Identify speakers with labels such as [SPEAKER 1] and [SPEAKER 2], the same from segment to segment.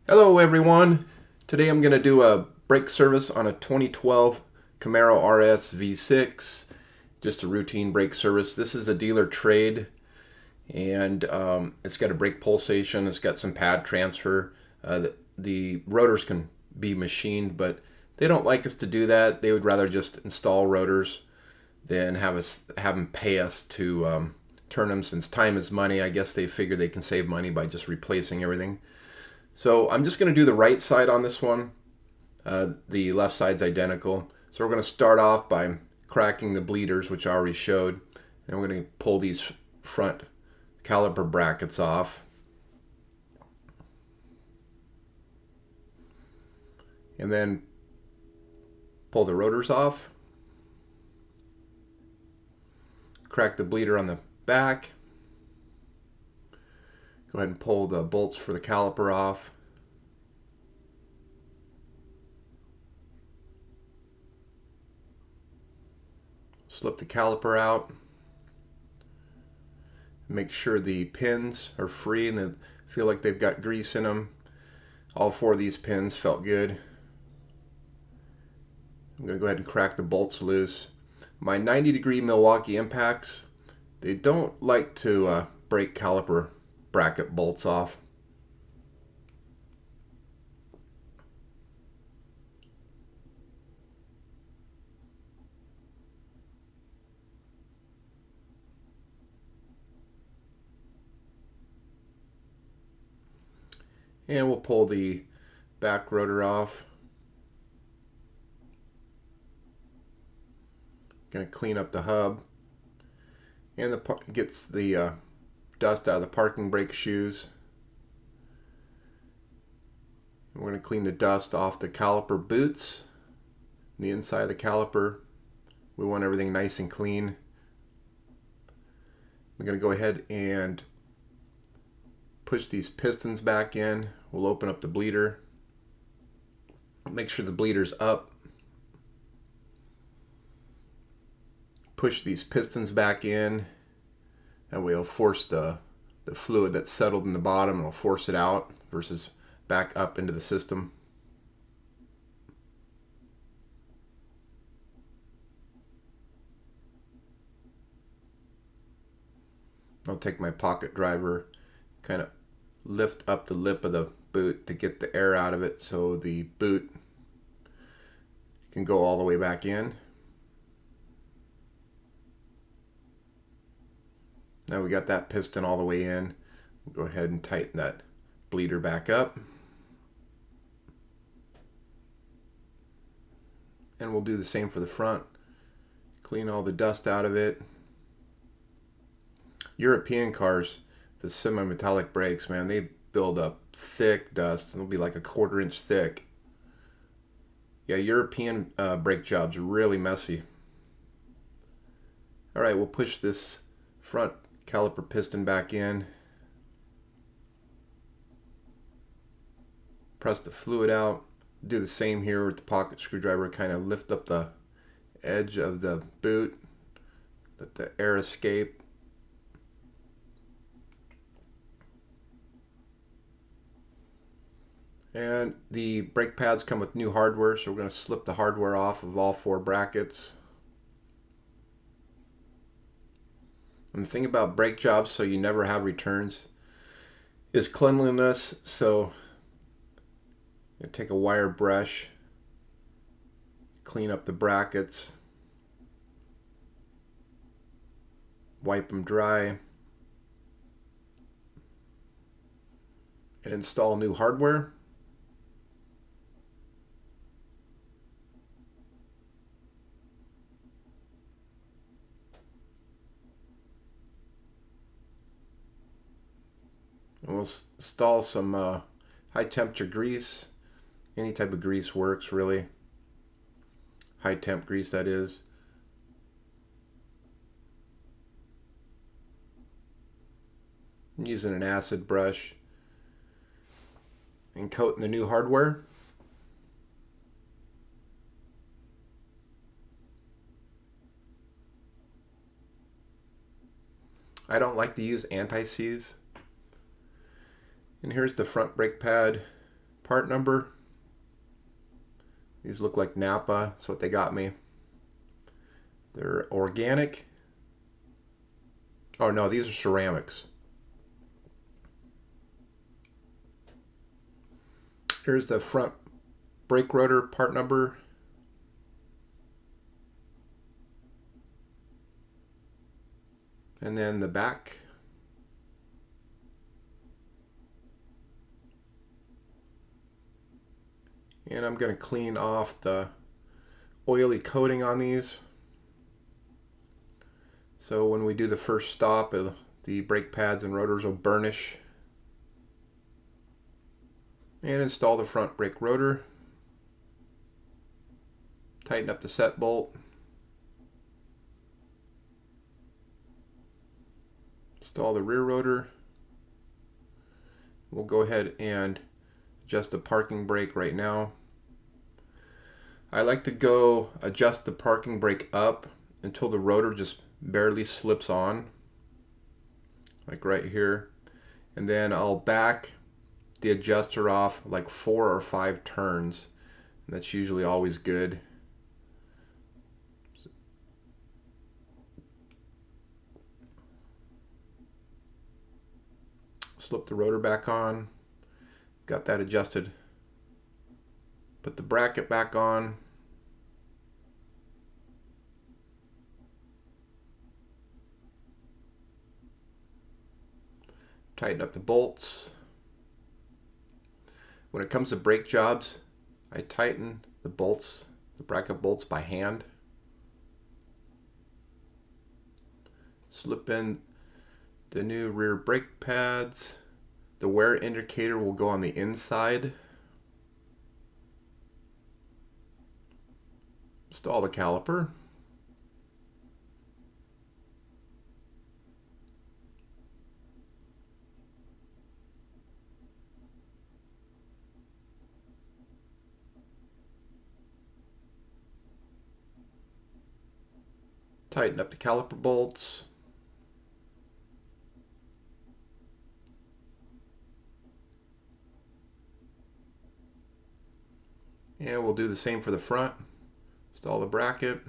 [SPEAKER 1] Hello everyone. Today I'm going to do a brake service on a 2012 Camaro RS V6. Just a routine brake service. This is a dealer trade and it's got a brake pulsation. It's got some pad transfer. The rotors can be machined, but they don't like us to do that. They would rather just install rotors than have them pay us to turn them. Since time is money, I guess they figure they can save money by just replacing everything. So I'm just going to do the right side on this one. The left side's identical. So we're going to start off by cracking the bleeders, which I already showed. And we're going to pull these front caliper brackets off. And then pull the rotors off. Crack the bleeder on the back. Go ahead and pull the bolts for the caliper off. Slip the caliper out. Make sure the pins are free and they feel like they've got grease in them. All four of these pins felt good. I'm going to go ahead and crack the bolts loose. My 90-degree Milwaukee impacts, they don't like to break caliper bracket bolts off. And we'll pull the back rotor off. Going to clean up the hub. And gets the dust out of the parking brake shoes. We're going to clean the dust off the caliper boots. The inside of the caliper. We want everything nice and clean. We're going to go ahead and push these pistons back in. We'll open up the bleeder. Make sure the bleeder's up. Push these pistons back in. That way it'll force the fluid that's settled in the bottom, it'll force it out versus back up into the system. I'll take my pocket driver, kind of lift up the lip of the boot to get the air out of it so the boot can go all the way back in. Now we got that piston all the way in. We'll go ahead and tighten that bleeder back up. And we'll do the same for the front. Clean all the dust out of it. European cars, the semi-metallic brakes, man, they build up thick dust. It'll be like a 1/4 inch thick. Yeah, European brake jobs are really messy. Alright, we'll push this front caliper piston back in. Press the fluid out. Do the same here with the pocket screwdriver. Kind of lift up the edge of the boot. Let the air escape. And the brake pads come with new hardware, so we're going to slip the hardware off of all four brackets. And the thing about brake jobs, so you never have returns, is cleanliness. So you take a wire brush, clean up the brackets, wipe them dry, and install new hardware. And we'll install some high temperature grease. Any type of grease works, really. High temp grease, that is. I'm using an acid brush and coating the new hardware. I don't like to use anti-seize. And here's the front brake pad. part number. These look like Napa. That's what they got me. They're organic. Oh no, these are ceramics. Here's the front brake rotor part number. And then the back. And I'm going to clean off the oily coating on these. So when we do the first stop, the brake pads and rotors will burnish. And install the front brake rotor. Tighten up the set bolt. Install the rear rotor. We'll go ahead and adjust the parking brake right now. I like to go adjust the parking brake up until the rotor just barely slips on, like right here, and then I'll back the adjuster off like 4 or 5 turns, and that's usually always good. Slip the rotor back on. Got that adjusted. Put the bracket back on. Tighten up the bolts. When it comes to brake jobs, I tighten the bolts, the bracket bolts by hand. Slip in the new rear brake pads. The wear indicator will go on the inside. Install the caliper. Tighten up the caliper bolts. And we'll do the same for the front. Install the bracket.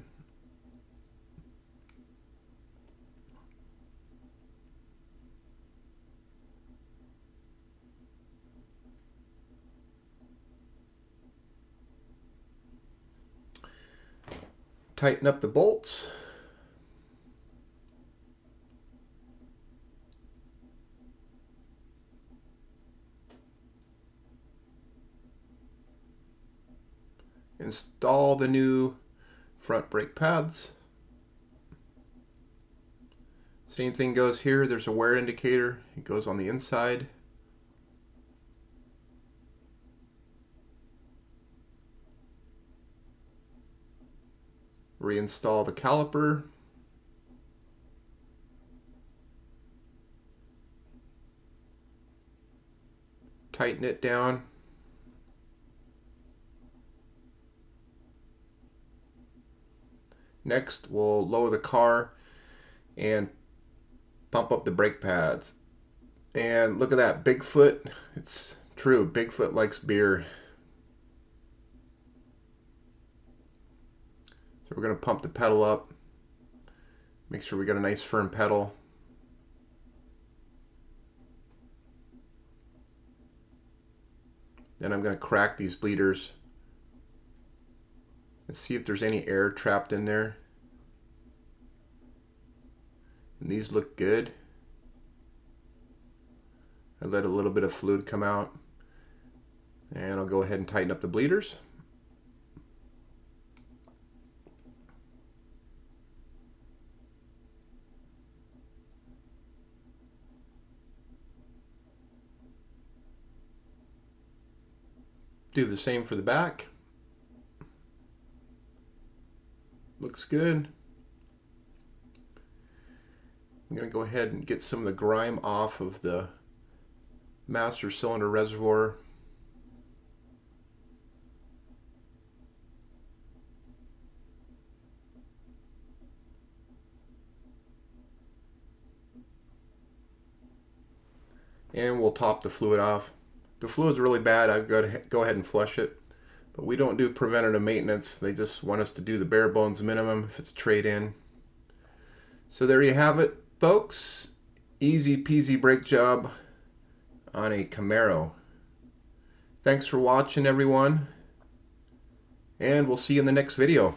[SPEAKER 1] Tighten up the bolts. Install the new front brake pads. Same thing goes here. There's a wear indicator. It goes on the inside. Reinstall the caliper. Tighten it down. Next, we'll lower the car and pump up the brake pads. And look at that, Bigfoot. It's true, Bigfoot likes beer. So we're going to pump the pedal up. Make sure we got a nice firm pedal. Then I'm going to crack these bleeders and see if there's any air trapped in there. And these look good. I let a little bit of fluid come out. And I'll go ahead and tighten up the bleeders. Do the same for the back. Looks good. I'm going to go ahead and get some of the grime off of the master cylinder reservoir. And we'll top the fluid off. the fluid's really bad, I'd go ahead and flush it. But we don't do preventative maintenance. They just want us to do the bare bones minimum if it's a trade-in. So there you have it, folks. Easy peasy brake job on a Camaro. Thanks for watching, everyone, and we'll see you in the next video.